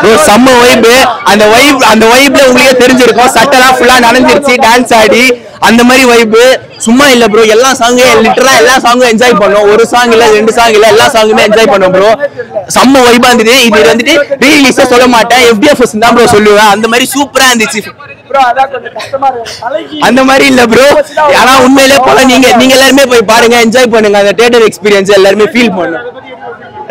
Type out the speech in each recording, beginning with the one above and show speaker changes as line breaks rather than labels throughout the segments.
Bro செம்ம vibe. அந்த வைப்ல உங்களுக்கே தெரிஞ்சிருக்கும். சட்டெல்லாம் ஃபுல்லா நனைஞ்சிருச்சு டான்ஸ் ஆடி அந்த மாதிரி வைப். சும்மா இல்ல ப்ரோ, எல்லா சாங்கும் லிட்டரலா எல்லா சாங்கும் என்ஜாய் பண்ணோம். ஒரு சாங் இல்ல 2 சாங் இல்ல, எல்லா சாங்குமே என்ஜாய் பண்ணோம் ப்ரோ. செம்ம வைபா இருந்தது. இது வந்துட்டு ரீலீஸா சொல்ல மாட்டேன், FDFS தான் ப்ரோ சொல்லுவேன். அந்த மாதிரி சூப்பரா இருந்துச்சு அந்த மாதிரி இல்ல ப்ரோ. ஆனா உண்மையிலே போல நீங்க எல்லாருமே போய் பாருங்க, என்ஜாய் பண்ணுங்க. அந்த தியேட்டர் எக்ஸ்பீரியன்ஸ் எல்லாருமே ஃபீல் பண்ணுங்க.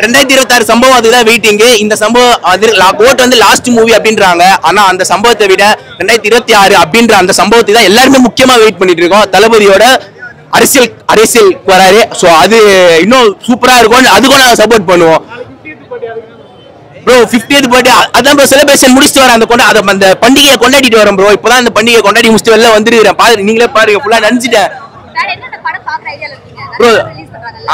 2026 சம்பவம் அதுதான் வெயிட்டிங். இந்த சம்பவம் அது கோட் வந்து லாஸ்ட் மூவி அப்படின்றாங்க. ஆனா அந்த சம்பவத்தை விட 2026 அப்படின்ற அந்த சம்பவத்தை தான் எல்லாருமே முக்கியமா வெயிட் பண்ணிட்டு இருக்கோம். தளபதியோட அரசியல் வராரு. சோ அது இன்னும் சூப்பரா இருக்கும். அதுக்கும் நாங்க சப்போர்ட் பண்ணுவோம் ப்ரோ. 50th பர்த்டே அதான் ப்ரோ செலிப்ரேஷன் முடிச்சுட்டு வரேன். அந்த பண்டிகையை கொண்டாடிட்டு வரேன் ப்ரோ. இப்பதான் அந்த பண்டிகையை கொண்டாடி முடிச்சுட்டு வெளில வந்துருக்கேன். பாரு, நீங்களே பாருங்க, ஃபுல்லா நினைச்சிட்டேன் ப்ரோ.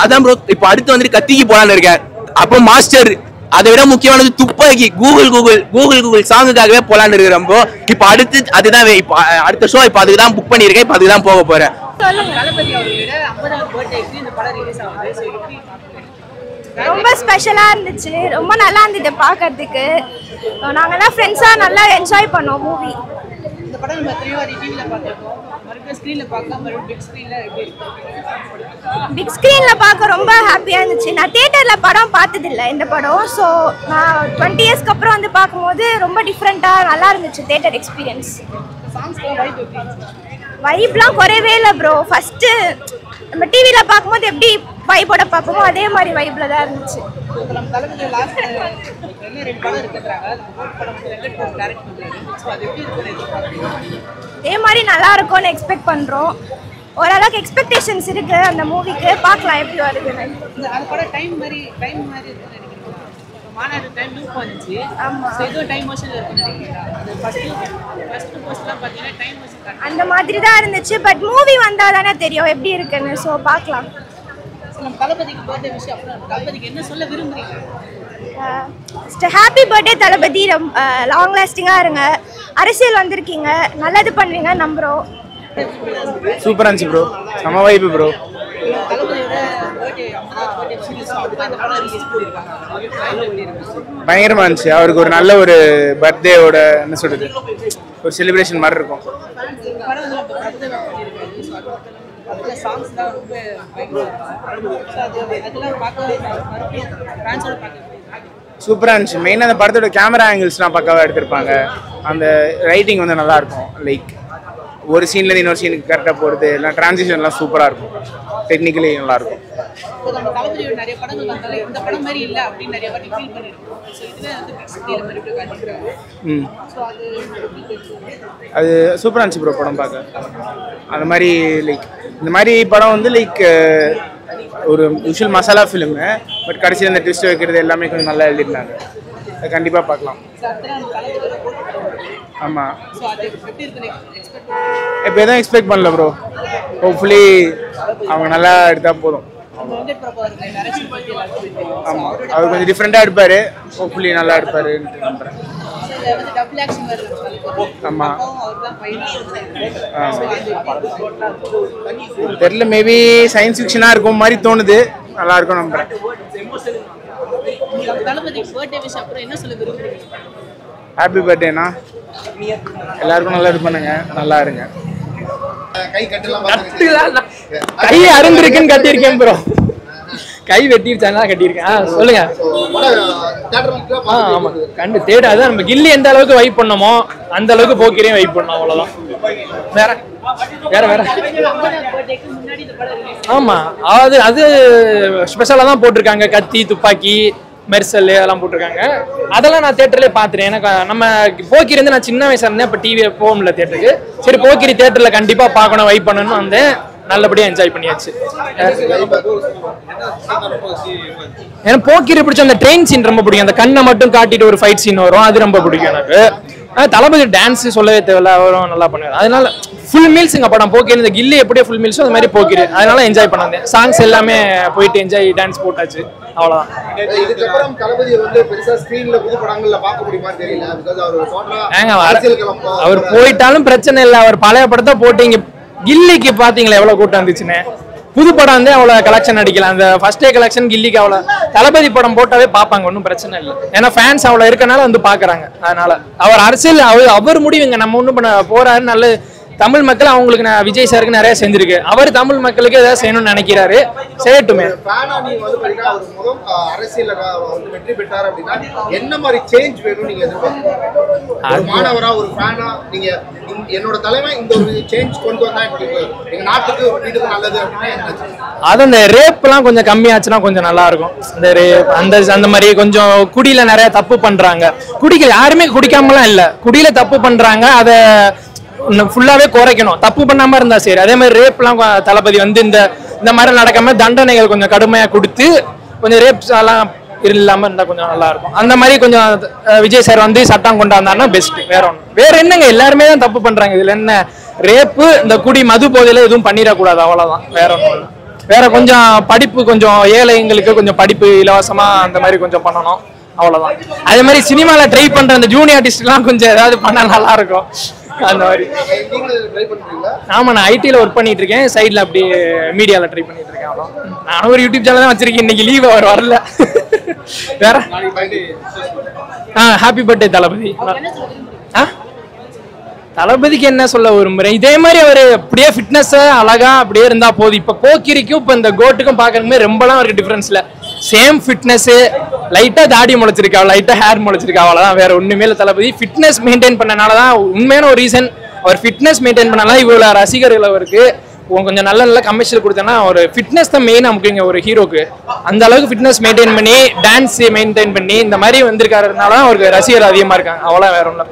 அதான் ப்ரோ இப்ப அடுத்து வந்துட்டு கத்திக்கு போலான்னு இருக்கேன். அப்போ மாஸ்டர், அதை விட முக்கியமானது துப்பாக்கி, கூகுள் சாங்குக்காகவே போலான்னு இருக்கிறேன் ப்ரோ. இப்ப அடுத்து அதுதான் இப்ப அடுத்த ஷோ இப்ப அதுக்கு தான் புக் பண்ணிருக்கேன். இப்ப அதுக்கு தான் போக போறேன்.
ரொம்ப ஸ்பெஷலா இருந்துச்சு, ரொம்ப நல்லா இருந்துச்சு பார்க்கிறதுக்கு. நாங்கெல்லாம் ஃப்ரெண்ட்ஸா நல்லா என்ஜாய் பண்ணோம் மூவி.
இந்த படம் நம்ம டிவில பார்த்திருக்கோம், மறுபடியும் ஸ்கிரீன்ல பார்க்கலாம். பிக்
ஸ்கிரீன்ல பார்க்க ரொம்ப ஹாப்பியா இருந்துச்சு. நான் தியேட்டர்ல படம் பார்த்தது இல்லை இந்த படம். ஸோ நான் 20 இயர்ஸ்க்கு அப்புறம் வந்து பார்க்கும்போது ரொம்ப டிஃப்ரெண்டா நல்லா இருந்துச்சு தியேட்டர் எக்ஸ்பீரியன்ஸ். வைப்லாம் குறையவே இல்லை ப்ரோ. ஃபர்ஸ்ட் நம்ம டிவில பார்க்கும்போது எப்படி வைபோட பார்ப்போமோ அதே மாதிரி வைப்ல தான் இருந்துச்சு. அதே மாதிரி நல்லா இருக்கும்னு எக்ஸ்பெக்ட் பண்றோம். ஓரளவுக்கு எக்ஸ்பெக்டேஷன்ஸ் இருக்கு அந்த மூவிக்கு. பார்க்கலாம் எப்படி வருதுன்னு. அந்த மாதிரி தான் இருந்துச்சு. பட் மூவி வந்தா தானே தெரியும் எப்படி இருக்குன்னு. ஸோ பார்க்கலாம். ஹாப்பி பர்த்டே தளபதி. லாங் லாஸ்டிங்கா இருங்க. அரசியல் வந்திருக்கீங்க, நல்லது பண்ணுவீங்க நம்புறோம்.
சூப்பரா இருந்துச்சு ப்ரோ. செம வைப் ப்ரோ. பயங்கரமா இருந்துச்சு. அவருக்கு ஒரு நல்ல ஒரு பர்த்டேவோட என்ன சொல்றது, ஒரு செலிப்ரேஷன் மாதிரி இருக்கும். சூப்பரா இருந்துச்சு. மெயினாக அந்த படத்தோட கேமரா ஆங்கிள்ஸ்லாம் பக்காவாக எடுத்திருப்பாங்க. அந்த ரைட்டிங் வந்து நல்லா இருக்கும். லைக் ஒரு சீன்லேருந்து இன்னொரு சீனுக்கு கரெக்டாக போகிறது, எல்லாம் ட்ரான்சிஷன்லாம் சூப்பராக இருக்கும். டெக்னிக்கலி நல்லா இருக்கும். அது சூப்பராக இருந்துச்சு ப்ரோ படம் பார்க்க. அந்த மாதிரி லைக் இந்த மாதிரி படம் வந்து லைக் ஒரு யூஷுவல் மசாலா ஃபிலிமு. பட் கடைசியில் அந்த ட்விஸ்ட் வைக்கிறது எல்லாமே கொஞ்சம் நல்லா எழுதிருந்தாங்க. அதை கண்டிப்பாக பார்க்கலாம். ஆமாம், இப்போ எதுவும் எக்ஸ்பெக்ட் பண்ணல ப்ரோ. ஹோப்ஃபுல்லி அவங்க நல்லா எடுத்தால் போதும். ஆமாம், அவர் கொஞ்சம் டிஃப்ரெண்ட்டாக எடுப்பார். ஹோப்ஃபுல்லி நல்லா எடுப்பாருன்னு நம்புகிறேன். ஆமாம், தெரியல, மேபி சயின்ஸ் ஃபிக்ஷனாக இருக்கும் மாதிரி தோணுது. நல்லா இருக்கும் நம்புகிறேன். ஹாப்பி பர்த்டேண்ணா. எல்லாருக்கும் நல்லா இது பண்ணுங்க, நல்லா இருங்க. கை அருந்திருக்குன்னு கட்டியிருக்கேன் ப்ரோ. கை வெட்டிருச்சாங்க கட்டியிருக்கேன். சொல்லுங்க. ஆமா, கண்டு தேட அதான் நம்ம கில்லி எந்த அளவுக்கு வைப் பண்ணோமோ அந்த அளவுக்கு போக்கிரையும் வைப் பண்ணோம். அவ்வளவுதான். வேற வேற வேற ஆமா, அது ஸ்பெஷலா தான் போட்டிருக்காங்க. கத்தி, துப்பாக்கி, மெர்சல் அதெல்லாம் போட்டிருக்காங்க. அதெல்லாம் நான் தியேட்டர்லேயே பார்த்துட்டேன். எனக்கு நம்ம போக்கிரி வந்து நான் சின்ன வயசுல இருந்தேன். இப்போ டிவியை போக முடியல தியேட்டருக்கு. சரி, போக்கிரி தியேட்டரில் கண்டிப்பாக பார்க்கணும், வைப் பண்ணணும்னு வந்தேன். நல்லபடியாக என்ஜாய் பண்ணியாச்சு. ஏன்னா போக்கிரி பிடிச்ச அந்த ட்ரெயின் சீன் ரொம்ப பிடிக்கும். அந்த கண்ணை மட்டும் காட்டிட்டு ஒரு ஃபைட் சீன் வரும், அது ரொம்ப பிடிக்கும் எனக்கு. தளபதி டான்ஸ் சொல்லவே தேவையில்ல, அவரும் நல்லா பண்ணுவார். அதனால ஃபுல் மீல்ஸுங்க படம். போக்கிரி இந்த கில்லி எப்படியே ஃபுல் மீல்ஸோ அது மாதிரி போக்கிரி. அதனால என்ஜாய் பண்ணாங்க. சாங்ஸ் எல்லாமே போயிட்டு என்ஜாய் டான்ஸ் போட்டாச்சு. அவ்வளோதான். அவர் போயிட்டாலும் பிரச்சனை இல்லை. அவர் பழைய படத்தை போட்டு இங்கே கில்லிக்கு பார்த்தீங்களா எவ்வளோ கூட்டம் இருந்துச்சுன்னு.
புது படம் வந்து அவ்வளோ கலெக்ஷன் அடிக்கலாம். அந்த ஃபர்ஸ்ட் டே கலெக்ஷன் கில்லிக்கு அவ்வளோ தளபதி படம் போட்டாவே பார்ப்பாங்க, ஒன்றும் பிரச்சனை இல்லை. ஏன்னா ஃபேன்ஸ் அவ்வளோ இருக்கனால வந்து பார்க்குறாங்க. அதனால அவர் அரசியல் அவர் முடிவுங்க, நம்ம ஒன்றும் பண்ண போறாரு. நல்ல தமிழ் மக்கள் அவங்களுக்கு விஜய் சாருக்கு நிறைய செஞ்சிருக்கு. அவர் தமிழ் மக்களுக்கு ஏதாவது செய்யணும்னு நினைக்கிறாரு, செய்யட்டுமே.
அரசியல் வெற்றி பெற்றார் அப்படின்னா என்ன மாதிரி சேஞ்ச் வேணும் நீங்க எதிர்பார்க்கறீங்க? மாணவரா ஒரு ஃபேனா நீங்க என்னோட தலைமை இந்த ஒரு சேஞ்ச் கொண்டு வந்தா எங்க நாட்டுக்கு வீட்டுக்கு நல்லது அப்படின்னா என்ன?
அது அந்த ரேப்லாம் கொஞ்சம் கம்மியாச்சுன்னா கொஞ்சம் நல்லா இருக்கும். இந்த ரேப் அந்த மாதிரி கொஞ்சம் குடியில நிறைய தப்பு பண்றாங்க. யாருமே குடிக்காமலாம் இல்லை, குடியில தப்பு பண்றாங்க. அதை ஃபுல்லாவே குறைக்கணும். தப்பு பண்ணாம இருந்தா சரி. அதே மாதிரி ரேப்லாம் தளபதி வந்து இந்த மாதிரி நடக்காம தண்டனைகள் கொஞ்சம் கடுமையா கொடுத்து கொஞ்சம் ரேப்ஸ் எல்லாம் இல்லாம இருந்தா கொஞ்சம் நல்லா இருக்கும். அந்த மாதிரி கொஞ்சம் விஜய் சார் வந்து சட்டம் கொண்டாந்தாருன்னா பெஸ்ட். வேற என்னங்க, எல்லாருமே தான் தப்பு பண்றாங்க. இதுல என்ன ரேப்பு, இந்த குடி மது போதையில எதுவும் பண்ணிடக்கூடாது, அவ்வளவுதான். வேற ஒன்றும் வேற கொஞ்சம் படிப்பு, கொஞ்சம் ஏழைங்களுக்கு கொஞ்சம் படிப்பு இலவசமா அந்த மாதிரி கொஞ்சம் பண்ணணும், அவ்வளவுதான். அதே மாதிரி சினிமால ட்ரை பண்ற அந்த ஜூனியர் ஆர்டிஸ்ட் எல்லாம் கொஞ்சம் ஏதாவது பண்ணா நல்லா இருக்கும். அந்த மாதிரி. ஆமா, நான் ஐடில ஒர்க் பண்ணிட்டு இருக்கேன், சைட்ல அப்படி மீடியால ட்ரை பண்ணிட்டு இருக்கேன். அவ்வளோ. நானும் ஒரு யூடியூப் சேனல் தான் வச்சிருக்கேன். இன்னைக்கு லீவ் அவர் வரல. வேற ஹாப்பி பர்த்டே தளபதி. தளபதிக்கு என்ன சொல்ல விரும்புறேன், இதே மாதிரி அவர் அப்படியே ஃபிட்னஸ் அழகா அப்படியே இருந்தா போதும். இப்ப போக்கிரிக்கும் இப்ப இந்த கோட்டுக்கும் பாக்குறதுமே ரொம்பலாம் அவருக்கு டிஃபரன்ஸ் இல்ல. சேம் ஃபிட்னஸ், லைட்டா தாடி முளைச்சிருக்கா, லைட்டா ஹேர் முளைச்சிருக்கா, அவ்வளவுதான். வேற ஒண்ணுமே இல்லை. தளபதி ஃபிட்னஸ் மெயின்டைன் பண்ணனாலதான் உண்மையான ஒரு ரீசன். அவர் ஃபிட்னஸ் மெயின்டைன் பண்ணனால இவ்வளவு ரசிகர்கள் அவருக்கு. கொஞ்சம் நல்ல கமர்ஷியல் கொடுத்தேன்னா ஒரு ஃபிட்னஸ் தான் மெயின் நமக்குங்க ஒரு ஹீரோக்கு. அந்த அளவுக்கு ஃபிட்னஸ் மெயின்டைன் பண்ணி டான்ஸ் மெயின்டைன் பண்ணி இந்த மாதிரி வந்திருக்காருனால அவருக்கு ரசிகர் அதிகமா இருக்காங்க, அவ்வளோ வேற ஒன்றும்.